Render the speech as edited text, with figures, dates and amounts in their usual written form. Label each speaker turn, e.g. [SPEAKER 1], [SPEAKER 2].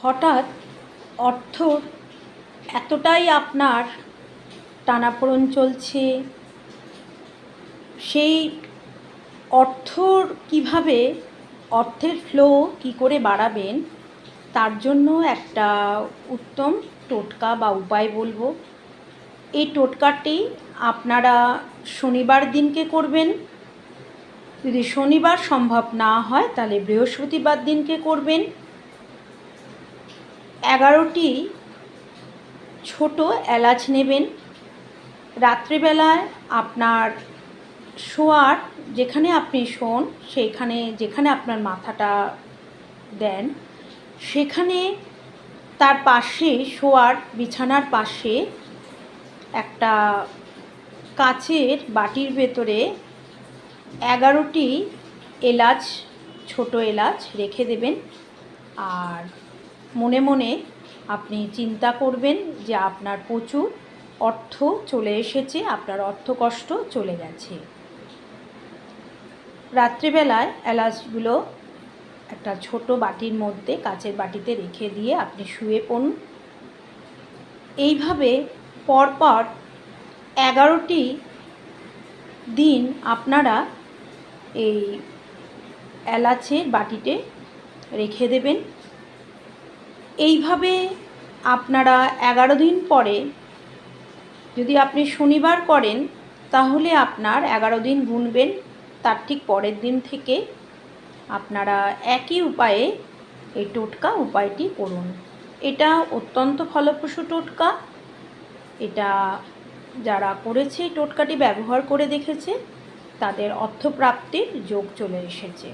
[SPEAKER 1] হঠাৎ অর্থর এতটাই আপনার টানাপোড়েন চলছে, সেই অর্থের ফ্লো কী করে বাড়াবেন তার জন্য একটা উত্তম টোটকা বা উপায় বলবো। এই টোটকাটি আপনারা শনিবার দিনকে করবেন। যদি শনিবার সম্ভব না হয় তাহলে বৃহস্পতিবার দিনকে করবেন। 11টি ছোট এলাচ নেবেন। রাত্রিবেলায় আপনার শোয়ার যেখানে আপনি শোন সেইখানে যেখানে আপনার মাথাটা দেন সেখানে তার পাশে শোয়ার বিছানার পাশে একটা কাচের বাটির ভেতরে 11টি এলাচ, ছোট এলাচ রেখে দেবেন। আর মনে মনে আপনি চিন্তা করবেন যে আপনার প্রচুর অর্থ চলে এসেছে, আপনার অর্থকষ্ট চলে গেছে। রাত্রিবেলায় এলাচগুলো একটা ছোট বাটির মধ্যে, কাচের বাটিতে রেখে দিয়ে আপনি শুয়ে পড়ুন। এইভাবে পরপর 11টি দিন আপনারা এই এলাচের বাটিতে রেখে দেবেন। এইভাবে আপনারা 11 দিন পরে যদি আপনি শনিবার করেন তাহলে আপনার 11 দিন গুনবেন, তার ঠিক পরের দিন থেকে আপনারা একই উপায়ে এই উপায়টি করুন। এটা অত্যন্ত ফলপ্রসূ টোটকা। এটা যারা করেছে টোটকাটি ব্যবহার করে দেখেছে তাদের অর্থপ্রাপ্তির যোগ চলে এসেছে।